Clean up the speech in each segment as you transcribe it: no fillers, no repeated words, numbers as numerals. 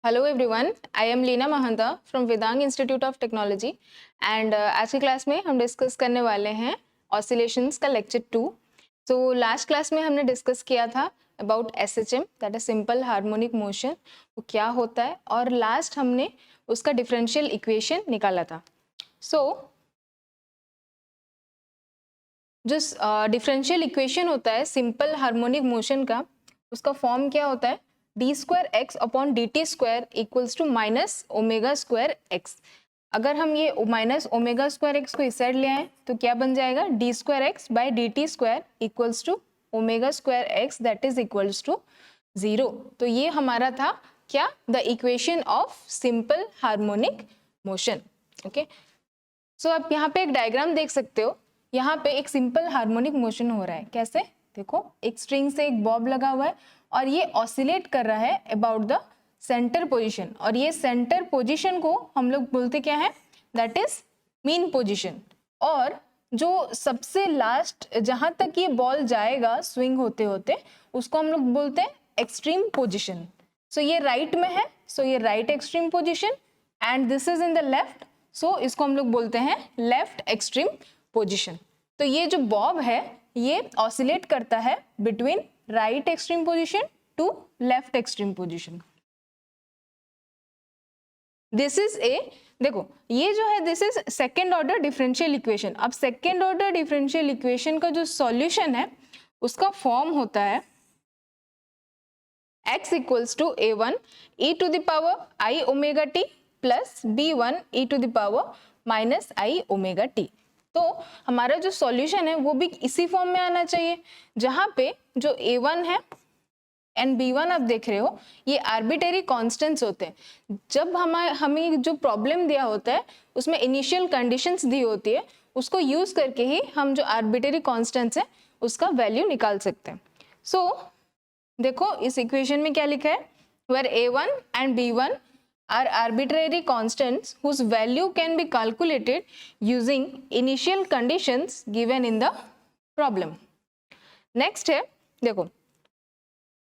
Hello everyone, I am Leena Mahanta from Vedang institute of technology and आज की class में हम डिस्कस करने वाले हैं ऑसिलेशंस का लेक्चर 2। सो लास्ट क्लास में हमने डिस्कस किया था about SHM, that is simple harmonic motion, वो क्या होता है, और लास्ट हमने उसका डिफरेंशियल इक्वेशन निकाला था। सो जो डिफरेंशियल इक्वेशन होता है सिंपल हार्मोनिक मोशन का, उसका फॉर्म क्या होता है, d square x upon d t square equals to minus omega square x. अगर हम ये माइनस ओमेगा स्क्वायर एक्स को इस साइड ले आए तो क्या बन जाएगा, d square x by d t square equals to omega square x that is equals to 0। तो ये हमारा था क्या, the equation of simple harmonic motion. Okay, so आप यहाँ पे एक डायग्राम देख सकते हो। यहाँ पे एक सिंपल हार्मोनिक मोशन हो रहा है। कैसे, देखो, एक स्ट्रिंग से एक बॉब लगा हुआ है और ये ऑसिलेट कर रहा है अबाउट द सेंटर पोजीशन, और ये सेंटर पोजीशन को हम लोग बोलते क्या है, दैट इज मीन पोजीशन। और जो सबसे लास्ट जहां तक ये बॉल जाएगा स्विंग होते होते, उसको हम लोग बोलते हैं एक्सट्रीम पोजीशन। सो ये राइट में है, सो ये right extreme position, and this is in the left, so इसको हम लोग बोलते हैं लेफ्ट एक्सट्रीम पोजीशन। तो ये जो बॉब है ये ऑसिलेट करता है between right extreme position to left extreme position. This is a, देखो ये जो है this is second order differential equation. अब सेकेंड ऑर्डर डिफरेंशियल इक्वेशन का जो सॉल्यूशन है उसका फॉर्म होता है x equals to a1 e to the power i omega t plus b1 e to the power minus i omega t। तो हमारा जो सॉल्यूशन है वो भी इसी फॉर्म में आना चाहिए, जहां पे जो a1 है एंड b1 आप देख रहे हो ये आर्बिट्रेरी कांस्टेंट्स होते हैं। जब हमें जो प्रॉब्लम दिया होता है उसमें इनिशियल कंडीशंस दी होती है, उसको यूज करके ही हम जो आर्बिट्रेरी कांस्टेंट्स है उसका वैल्यू निकाल सकते हैं। सो देखो इस इक्वेशन में क्या लिखा है, where a1 and b1 are arbitrary constants whose value can be calculated using initial conditions given in the problem। Next है, देखो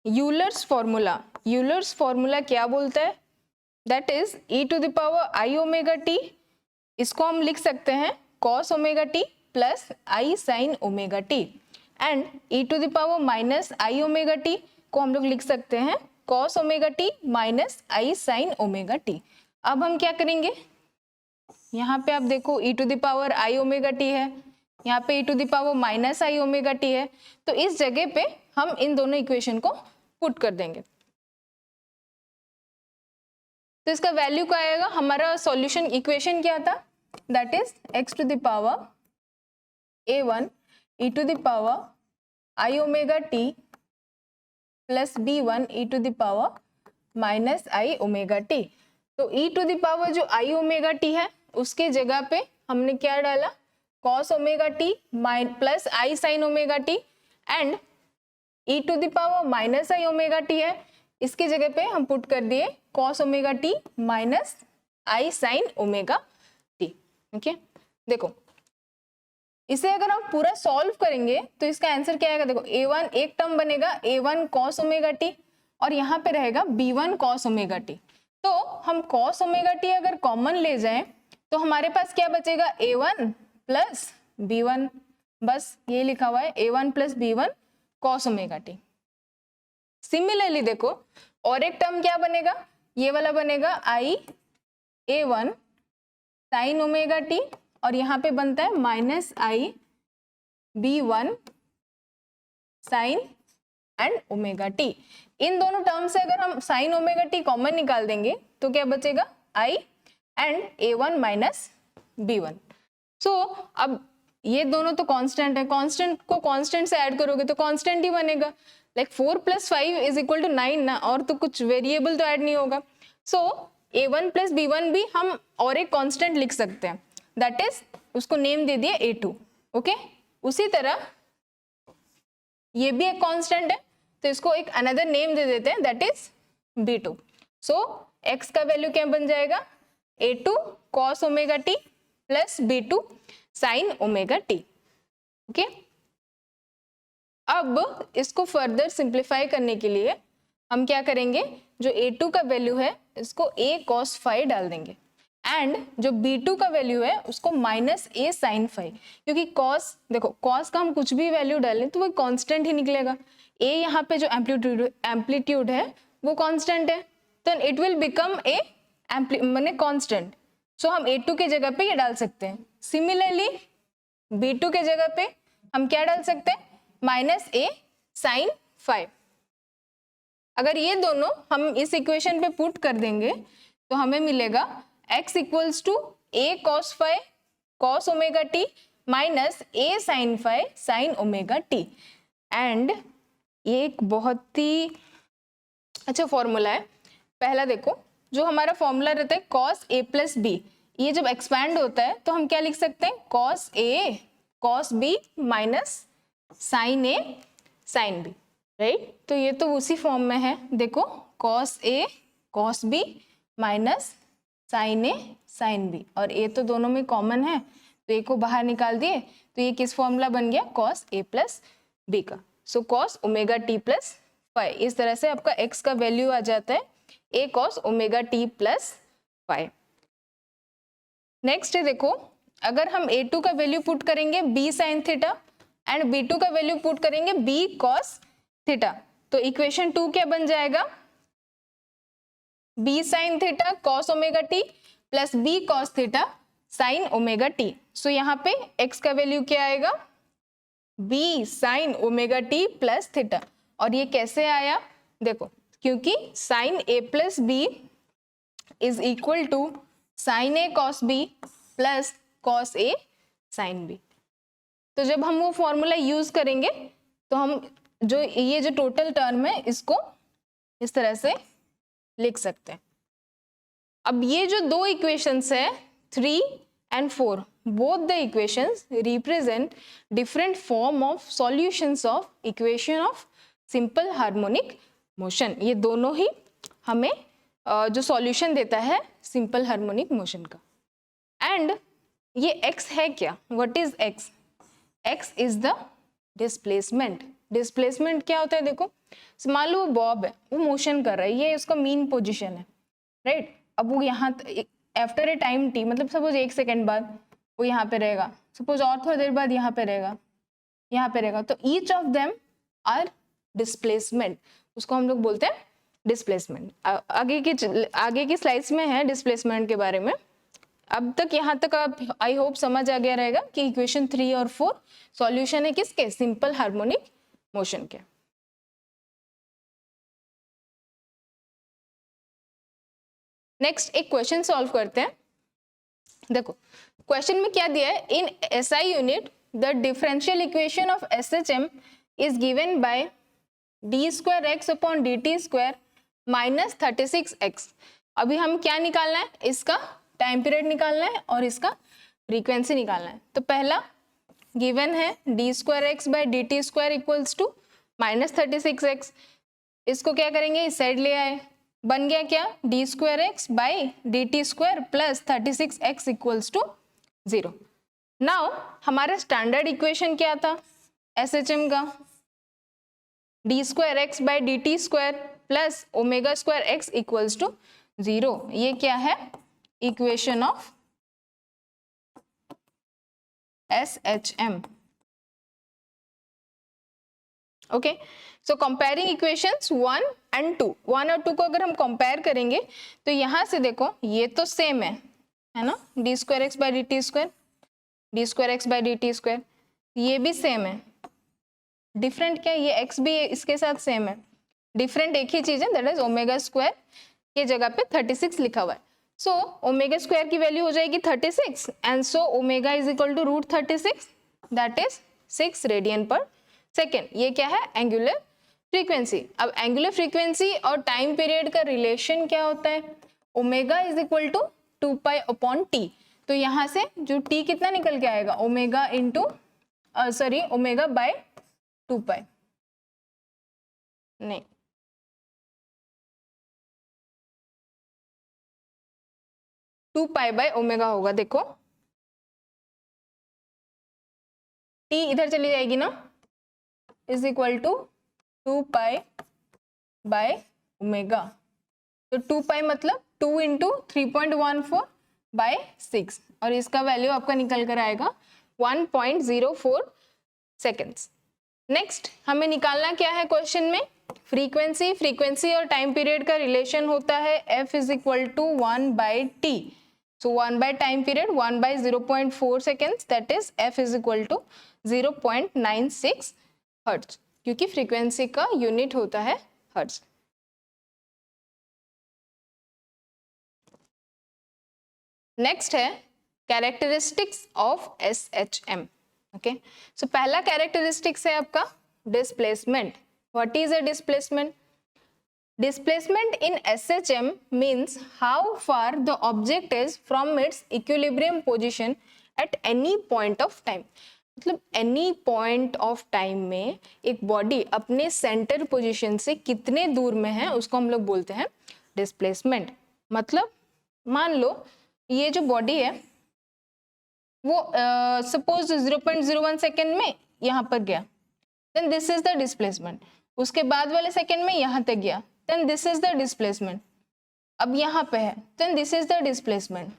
यूलर्स फॉर्मूला। यूलर्स फॉर्मूला क्या बोलता है, that is e to the power i omega t, इसको हम लिख सकते हैं cos omega t plus i sin omega t, and e to the power minus i omega t को हम लोग लिख सकते हैं cos omega t minus i sin omega t। अब हम क्या करेंगे, यहाँ पे आप देखो e to the power i omega t है, यहाँ पे e to the power minus i omega t है, तो इस जगह पे हम इन दोनों इक्वेशन को पुट कर देंगे। तो इसका वैल्यू क्या आएगा, हमारा सॉल्यूशन इक्वेशन क्या था, that is x to the power a1 e to the power i omega t plus b1 e to the power minus i omega t। तो e टू द पावर जो i omega t है उसके जगह पे हमने क्या डाला, cos omega t plus i sin omega t, and e to the power minus i omega t है, इसके जगह पे हम पुट कर दिए cos omega t minus i sin omega t। Okay, देखो इसे अगर हम पूरा सॉल्व करेंगे तो इसका आंसर क्या आएगा, देखो a1 एक टर्म बनेगा a1 cos ओमेगा t, और यहाँ पे रहेगा b1 cos ओमेगा t। तो हम cos ओमेगा t अगर कॉमन ले जाएं तो हमारे पास क्या बचेगा, a1 प्लस b1, बस ये लिखा हुआ है a1 plus b1 cos omega t। Similarly देखो और एक टर्म क्या बनेगा, ये वाला बनेगा i a1 sin omega t, और यहाँ पे बनता है minus i b1 sine and omega t। इन दोनों टर्म से अगर हम साइन ओमेगा t कॉमन निकाल देंगे तो क्या बचेगा, i and a1 minus b1। सो अब ये दोनों तो कांस्टेंट है, कांस्टेंट को कांस्टेंट से ऐड करोगे तो कांस्टेंट ही बनेगा, like 4 plus 5 is equal to 9 ना, और तो कुछ वेरिएबल तो ऐड नहीं होगा। सो a1 प्लस b1 भी हम और एक कांस्टेंट लिख सकते हैं, दैट इज उसको नेम दे दिया a2। ओके, उसी तरह ये भी एक कांस्टेंट है तो इसको एक अनदर नेम दे देते हैं, that is b2। So x का वैल्यू क्या बन जाएगा, a2 cos omega t plus b2 sin omega t। Okay, अब इसको फर्दर सिंप्लीफाई करने के लिए हम क्या करेंगे, जो A2 का वैल्यू है इसको A cos phi डाल देंगे एंड जो B2 का वैल्यू है उसको माइनस A sin phi, क्योंकि cos, देखो cos का हम कुछ भी वैल्यू डालें तो वो कांस्टेंट ही निकलेगा। A यहाँ पे जो एम्पलीट्यूड है वो कांस्टेंट है, तो इट विल बिकम ए माने कांस्टेंट। सो हम A2 के जगह पे ये डाल सकते हैं। सिमिलरली B2 के जगह पे हम क्या डाल सकते हैं, माइनस A sin phi। अगर ये दोनों हम इस इक्वेशन पे पुट कर देंगे तो हमें मिलेगा x equals to A cos phi cos omega t minus A sin phi sin omega t। And ये एक बहुत ही अच्छा फॉर्मूला है। पहला देखो, जो हमारा फॉर्मूला रहता है cos A प्लस b, ये जब एक्सपैंड होता है तो हम क्या लिख सकते हैं, cos A cos b minus sin A sin b, right. तो ये तो उसी फॉर्म में है, देखो cos A cos b minus sin A sin b, और A तो दोनों में कॉमन है तो A को बाहर निकाल दिए तो ये किस फॉर्मूला बन गया, cos A प्लस b का। सो cos omega t plus phi, इस तरह से आपका x का वैल्यू आ जाता है A cos omega t plus phi। Next है देखो, अगर हम A2 का वैल्यू पुट करेंगे B sin theta and B2 का वैल्यू पुट करेंगे B cos थीटा, तो इक्वेशन 2 क्या बन जाएगा, B sin theta cos omega t plus B cos theta sin omega t। सो यहाँ पे x का वैल्यू क्या आएगा, B sin omega t plus theta. और ये कैसे आया, देखो क्योंकि sin A plus b is equal to sin A cos b plus cos A sin b। तो जब हम वो फॉर्मूला यूज करेंगे तो हम जो ये जो टोटल टर्म है इसको इस तरह से लिख सकते हैं। अब ये जो दो इक्वेशंस है 3 and 4, both the equations represent different form of solutions of equation of simple harmonic motion। ये दोनों ही हमें जो सॉल्यूशन देता है सिंपल हार्मोनिक मोशन का। एंड ये x है क्या, what is x, x is the displacement. Displacement क्या होता है, देखो मान लो वो बॉब है, वो मोशन कर रहा है, ये उसका मीन पोजीशन है, राइट। अब वो यहाँ आफ्टर ए टाइम t, मतलब सपोज 1 सेकेंड बाद वो यहाँ पे रहेगा, सपोज और थोड़ी देर बाद यहाँ पे रहेगा, यहाँ पे रहेगा, तो each of them are displacement, उसको हम लोग बोलते हैं डिस्प्लेसमेंट। आगे की स्लाइड्स में है डिस्प्लेसमेंट के बारे में। अब तक यहाँ तक आप आई होप समझ आ गया रहेगा कि इक्वेशन 3 और 4 सॉल्यूशन है किसके, सिंपल हार्मोनिक मोशन के। नेक्स्ट एक क्वेश्चन सॉल्व करते हैं। देखो क्वेश्चन में क्या दिया है, इन SI unit the differential equation of SHM is given by d square x upon dt square minus 36x। अभी हम क्या निकालना है, इसका टाइम पीरियड निकालना है और इसका फ्रीक्वेंसी निकालना है। तो पहला गिवन है d square x by dt square equals to minus 36x, इसको क्या करेंगे, इस साइड ले आए, बन गया क्या, d square x by dt square plus 36x equals to 0। Now हमारा स्टैंडर्ड इक्वेशन क्या था SHM का, d square x by dt square plus omega square x equals to 0। ये क्या है, equation of SHM। Okay, so comparing equations 1 and 2, 1 और 2 को अगर हम कंपेयर करेंगे तो यहाँ से देखो ये तो सेम है ना, d square x by dt square, d square x by dt square, ये भी सेम है। डिफरेंट क्या है, ये x भी इसके साथ सेम है, डिफरेंट एक ही चीज है, दैट इज ओमेगा स्क्वायर के जगह पे 36 लिखा हुआ है। सो ओमेगा स्क्वायर की वैल्यू हो जाएगी 36 and so omega is equal to root 36, that is 6 radian per second. ये क्या है, एंगुलर फ्रीक्वेंसी। अब एंगुलर फ्रीक्वेंसी और टाइम पीरियड का रिलेशन क्या होता है, omega is equal to 2 pi upon T. तो यहाँ से जो टी कितना निकल के आएगा, omega into sorry omega by 2 pi, नहीं 2 पाई बाय ओमेगा होगा। देखो टी इधर चली जाएगी ना, is equal to 2 pi by omega, तो 2 पाई मतलब 2 इंटू 3.14 बाय 6 और इसका वैल्यू आपका निकल कर आएगा 1.04 सेकेंड्स। नेक्स्ट हमें निकालना क्या है क्वेश्चन में, फ्रीक्वेंसी और टाइम पीरियड का रिलेशन होता है f is equal to 1 by t. So 1 by time period 1 by 0.4 seconds, that is f is equal to 0.96 hertz, क्योंकि फ्रीक्वेंसी का यूनिट होता है हर्ट्ज। नेक्स्ट है characteristics of SHM। Okay, so पहला characteristics है आपका displacement. What is a displacement? Displacement in SHM means how far the object is from its equilibrium position at any point of time। मतलब any point of time में एक body अपने centre position से कितने दूर में है उसको हम लोग बोलते हैं डिस्प्लेसमेंट। मतलब मान लो ये जो बॉडी है वो सपोज 0.01 सेकेंड में यहाँ पर गया, then this is the displacement. उसके बाद वाले सेकेंड में यहाँ तक गया, then this is the displacement। अब यहाँ पे है, then this is the displacement।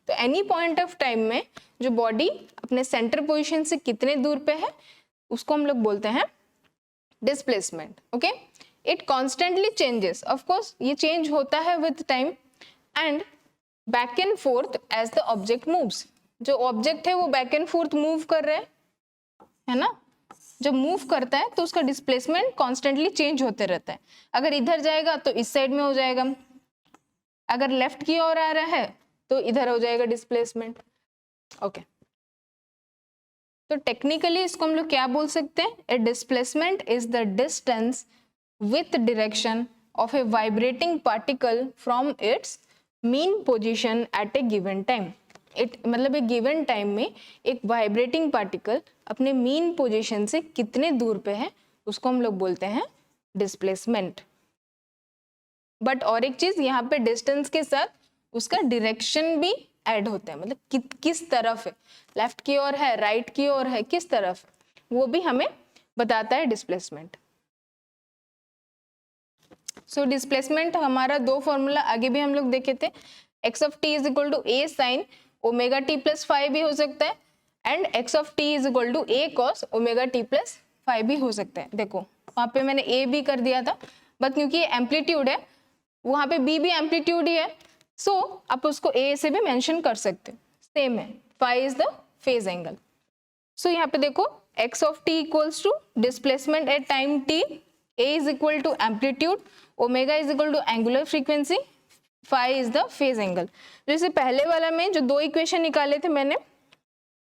तो any point of time में जो बॉडी अपने सेंटर पोजीशन से कितने दूर पे है उसको हम लोग बोलते हैं displacement. Okay, it constantly changes, of course ये चेंज होता है with time, and back and forth as the object moves. जो ऑब्जेक्ट है वो बैक एंड फोर्थ मूव कर रहे है ना, जब मूव करता है तो उसका डिस्प्लेसमेंट कॉन्स्टेंटली चेंज होते रहता है। अगर इधर जाएगा तो इस साइड में हो जाएगा, अगर लेफ्ट की ओर आ रहा है तो इधर हो जाएगा डिस्प्लेसमेंट। ओके, तो टेक्निकली इसको हम लोग क्या बोल सकते हैं, a displacement is the distance with direction of a vibrating particle from its mean position at a given time. मतलब एक गिवन टाइम में एक वाइब्रेटिंग पार्टिकल अपने मीन पोजीशन से कितने दूर पे है उसको हम लोग बोलते हैं डिस्प्लेसमेंट। बट और एक चीज, यहाँ पे डिस्टेंस के साथ उसका डायरेक्शन भी ऐड होता है, मतलब किस तरफ है, लेफ्ट की ओर है, राइट की ओर है, किस तरफ, वो भी हमें बताता है डिस्प्लेसमेंट। सो डिस्प्लेसमेंट हमारा दो फॉर्मूला आगे भी हम लोग देखे थे, x of t is equal to a sine omega t plus five भी हो सकता है, and x of t is equal to a cos omega t plus five भी हो सकता है। देखो वहाँ पे मैंने a भी कर दिया था, बट क्योंकि ये एम्पलीट्यूड है वहाँ पे b भी एम्पलीट्यूड ही है, सो आप उसको a से भी मेंशन कर सकते हैं, सेम है, phi is the phase angle. So यहाँ पे देखो x of t equals to displacement at time t, a is equal to amplitude, omega is equal to angular frequency, phi is the phase angle. जैसे पहले वाला में जो दो equation निकाले थे मैंने,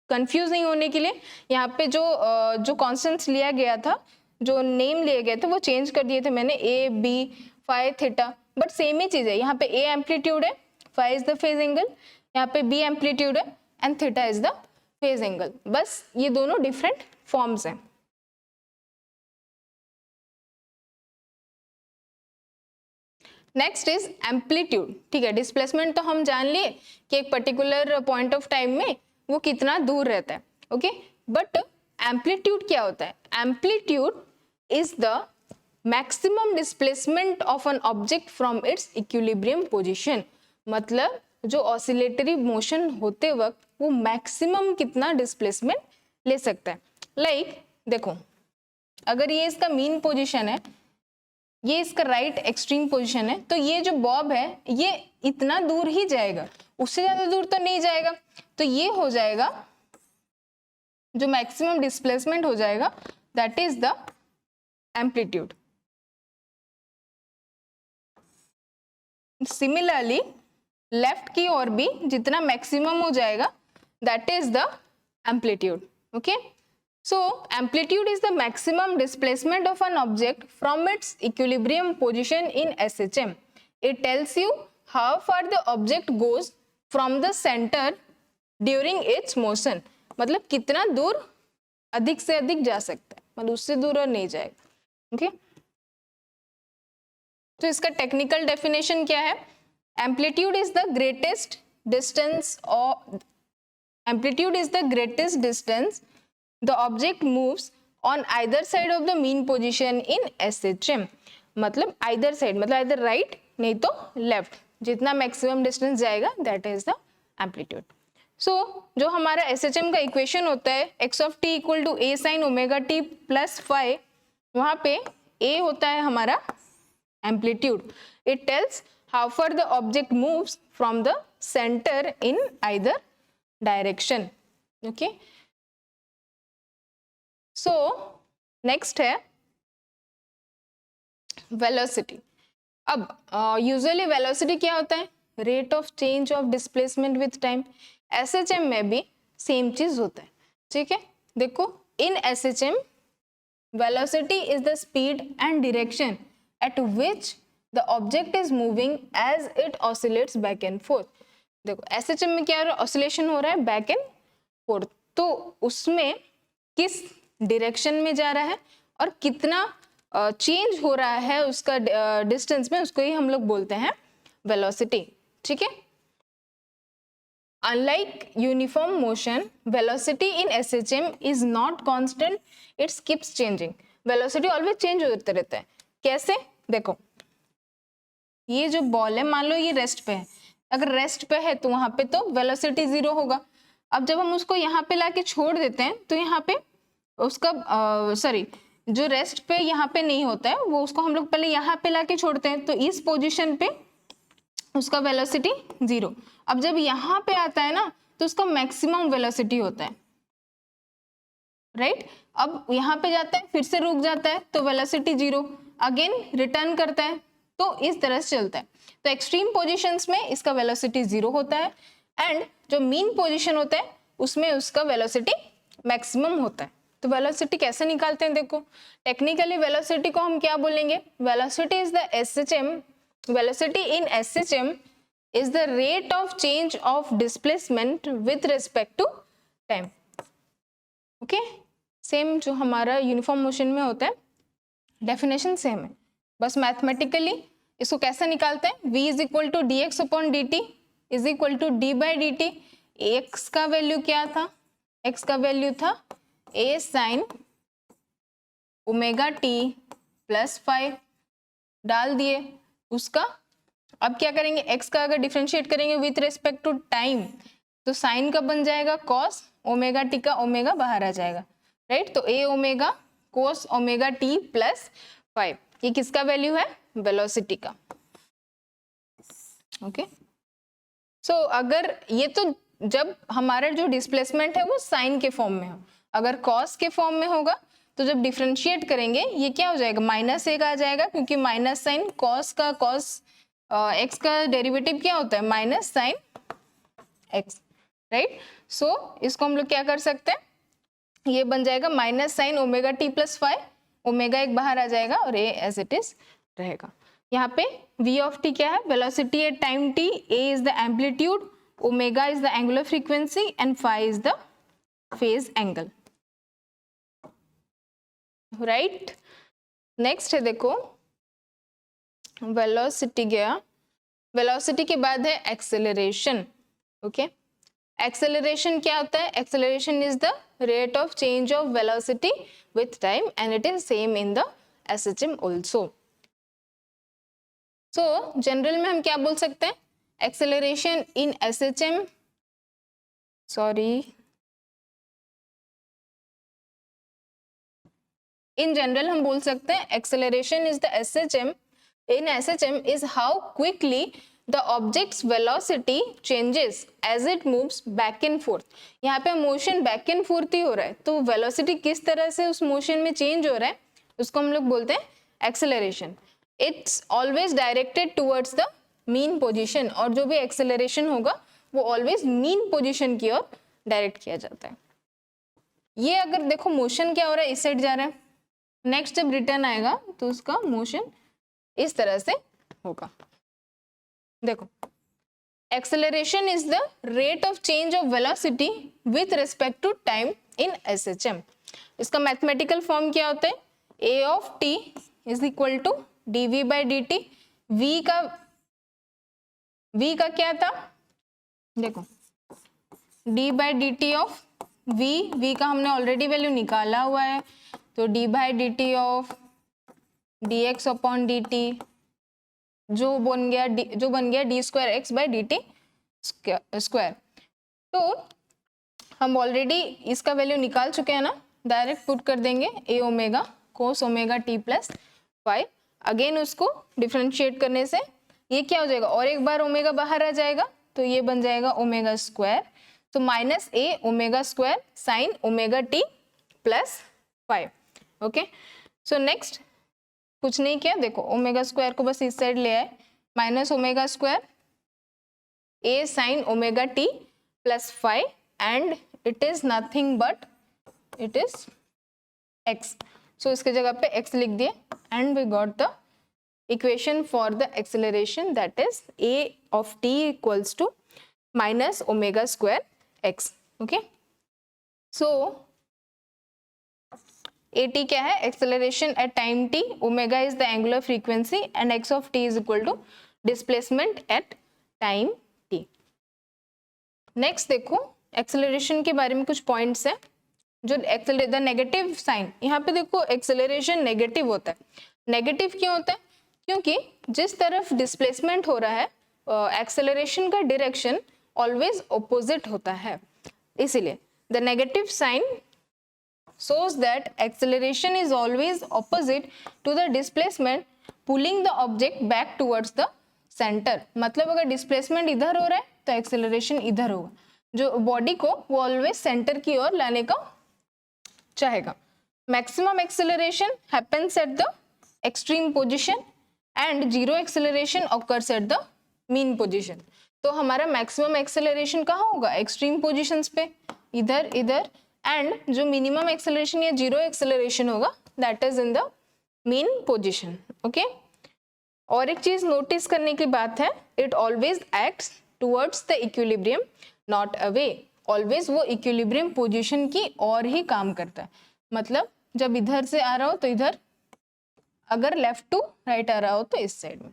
कंफ्यूज नहीं होने के लिए यहाँ पे जो कॉन्स्टेंट्स लिया गया था, जो नेम लिए गए थे वो चेंज कर दिए थे मैंने, a b phi theta, but same ही चीज है। यहाँ पे ए एम्पलीट्यूड है, phi is the phase angle, यहाँ पे बी एम्पलीट्यूड है and theta is the phase angle, बस ये दोनों डिफरेंट फॉर्म्स हैं। Next is amplitude. ठीक है, डिस्प्लेसमेंट तो हम जान लिए कि एक पर्टिकुलर पॉइंट ऑफ टाइम में वो कितना दूर रहता है, ओके, बट एम्पलीट्यूड क्या होता है? Amplitude is the maximum displacement of an object from its equilibrium position. मतलब जो ऑसिलेटरी मोशन होते वक्त वो मैक्सिमम कितना डिस्प्लेसमेंट ले सकता है। लाइक देखो, अगर ये इसका मीन पोजीशन है, ये इसका राइट एक्सट्रीम पोजीशन है, तो ये जो बॉब है ये इतना दूर ही जाएगा, उससे ज्यादा दूर तो नहीं जाएगा, तो ये हो जाएगा जो मैक्सिमम डिस्प्लेसमेंट हो जाएगा, that is the amplitude. Similarly left की ओर भी जितना मैक्सिमम हो जाएगा, that is the amplitude. Okay, so amplitude is the maximum displacement of an object from its equilibrium position in SHM. It tells you how far the object goes from the center during its motion. मतलब कितना दूर अधिक से अधिक जा सकता है, मतलब उससे दूर और नहीं जाएगा। ओके, तो इसका टेक्निकल डेफिनेशन क्या है? Amplitude is the greatest distance, और amplitude is the greatest distance the object moves on either side of the mean position in SHM. मतलब either side, मतलब either right नहीं तो लेफ्ट, जितना मैक्सिमम डिस्टेंस जाएगा that is the amplitude. So जो हमारा SHM का इक्वेशन होता है x of t equal to a sine omega t plus phi, वहां पे a होता है हमारा amplitude. It tells how far the object moves from the centre in either direction. Okay, so next है velocity. अब usually velocity क्या होता है? Rate of change of displacement with time. SHM में भी सेम चीज होता है, ठीक है। देखो, in SHM velocity is the speed and direction at which the object is moving as it oscillates back and forth. देखो SHM में क्या हो रहा है? ऑसिलेशन हो रहा है बैक एंड फोर्थ, तो उसमें किस डायरेक्शन में जा रहा है और कितना चेंज हो रहा है उसका डिस्टेंस में, उसको ही हम लोग बोलते हैं वेलोसिटी, ठीक है। Unlike uniform motion, velocity in SHM is not constant, it keeps changing. Velocity always change होते रहता है। कैसे? देखो, ये जो बॉल है, मान लो ये रेस्ट पे है, अगर रेस्ट पे है तो वहां पे तो वेलोसिटी 0 होगा। अब जब हम उसको यहाँ पे लाके छोड़ देते हैं तो यहाँ पे उसका जो रेस्ट पे यहाँ पे नहीं होता है, वो उसको हम लोग पहले यहाँ पे लाके छोड़ते हैं, तो इस पोजीशन पे उसका वेलोसिटी 0। अब जब यहाँ पे आता है ना तो उसका मैक्सिमम वेलोसिटी होता है, राइट। अब यहाँ पे जाता है, फिर से रुक जाता है तो वेलोसिटी 0, अगेन रिटर्न करता है, तो इस तरह से चलता है। तो एक्सट्रीम पोजीशंस में इसका वेलोसिटी 0 होता है, एंड जो मीन पोजीशन होता है उसमें उसका वेलोसिटी मैक्सिमम होता है। तो वेलोसिटी कैसे निकालते हैं? देखो, टेक्निकली वेलोसिटी को हम क्या बोलेंगे? Velocity is the SHM, velocity in SHM is the rate of change of displacement with respect to time. Okay, same जो हमारा यूनिफॉर्म मोशन में होता है, डेफिनेशन सेम है, बस मैथमेटिकली इसको कैसे निकालते हैं? v is equal to d x upon d t is equal to d by d t. X का वैल्यू क्या था? एक्स का वैल्यू था a sine omega t plus 5, डाल दिए उसका। अब क्या करेंगे? x का अगर डिफरेंशिएट करेंगे विथ रिस्पेक्ट टू टाइम, तो साइन का बन जाएगा कॉस ओमेगा टी का ओमेगा बाहर आ जाएगा, राइट। तो a omega cos omega t plus 5, ये किसका वैल्यू है? वेलोसिटी का। ओके, सो अगर ये तो जब हमारा जो डिस्प्लेसमेंट है वो साइन के फॉर्म में हो, अगर कॉस के फॉर्म में होगा तो जब डिफरेंशिएट करेंगे ये क्या हो जाएगा? -1 आ जाएगा, क्योंकि माइनस साइन कॉस का, कॉस एक्स का डेरिवेटिव क्या होता है? Minus sine x, right. So इसको हम लोग क्या कर सकते हैं? ये बन जाएगा minus sign omega t plus 5, omega एक बाहर आ जाएगा और ए एज इट इज रहेगा। यहाँ पे v ऑफ टी क्या है? Velocity at time t, a is the amplitude, omega is the angular frequency and phi is the phase angle, right. Next है, देखो वेलोसिटी गया, वेलोसिटी के बाद है एक्सेलरेशन। ओके, एक्सेलरेशन क्या होता है? Acceleration is the rate of change of velocity with time and it is same in the SHM also. So general में हम क्या बोल सकते हैं? Acceleration in SHM, in general हम बोल सकते हैं acceleration is the SHM in SHM is how quickly the object's velocity changes as it moves back and forth. यहाँ पे मोशन बैक एंड फोर्थ ही हो रहा है, तो वेलोसिटी किस तरह से उस मोशन में चेंज हो रहा है उसको हम लोग बोलते हैं acceleration. It's always directed towards the mean position, और जो भी एक्सेलरेशन होगा वो ऑलवेज मीन पोजीशन की ओर डायरेक्ट किया जाता है। ये अगर देखो मोशन क्या हो रहा है, इस साइड जा रहा है, नेक्स्ट जब रिटर्न आएगा तो उसका मोशन इस तरह से होगा। देखो, acceleration is the rate of change of velocity with respect to time in SHM। इसका मैथमेटिकल फॉर्म क्या होता है? a of t is equal to dv by dt। v का क्या था? देखो, d by dt of v का हमने ऑलरेडी वैल्यू निकाला हुआ है, तो d by dt of dx upon dt जो बन गया D square x by d t square. तो हम ऑलरेडी इसका वैल्यू निकाल चुके हैं ना, डायरेक्ट पुट कर देंगे a omega cos omega t plus 5। Again उसको डिफ्रेंशिएट करने से ये क्या हो जाएगा, और एक बार ओमेगा बाहर आ जाएगा तो ये बन जाएगा ओमेगा स्क्वायर। तो minus a omega square sine omega t plus 5। Okay, so next कुछ नहीं किया, देखो ओमेगा स्क्वायर को बस इस साइड ले आए, minus omega square a sine omega t plus 5 and it is nothing but it is x. So इसके जगह पे x लिख दिए and we got the equation for the acceleration that is a of t equals to minus omega square x। Okay, so at क्या है, acceleration at time t, omega is the angular frequency and x of t is equal to displacement at time t। Next देखो acceleration के बारे में कुछ points है जो the negative sign, यहाँ पे देखो एक्सेलरेशन नेगेटिव होता है। नेगेटिव क्यों होता है, क्योंकि जिस तरफ डिस्प्लेसमेंट हो रहा है एक्सेलरेशन का डायरेक्शन ऑलवेज ऑपोजिट होता है, इसीलिए the negative sign shows that acceleration is always opposite to the displacement, pulling the object back towards the center। मतलब अगर डिस्प्लेसमेंट इधर हो रहा है तो एक्सेलरेशन इधर होगा, जो बॉडी को वो ऑलवेज सेंटर की ओर लाने का चाहेगा। Maximum acceleration happens at the extreme position and zero acceleration occurs at the mean position. तो हमारा मैक्सिमम एक्सेलरेशन कहाँ होगा, एक्सट्रीम पोजीशंस पे, इधर इधर, एंड जो मिनिमम एक्सेलरेशन या जीरो एक्सेलरेशन होगा that is in the mean position. Okay, और एक चीज नोटिस करने की बात है, it always acts towards the equilibrium not away. Always वो इक्विलिब्रियम पोजीशन की और ही काम करता है, मतलब जब इधर से आ रहा हो तो इधर, अगर लेफ्ट टू राइट आ रहा हो तो इस साइड में।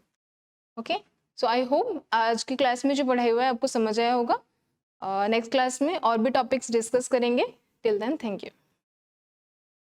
ओके, सो आई होप आज की क्लास में जो पढ़ाई हुआ है आपको समझ आया होगा। नेक्स्ट क्लास में और भी टॉपिक्स डिस्कस करेंगे। Till then, thank you.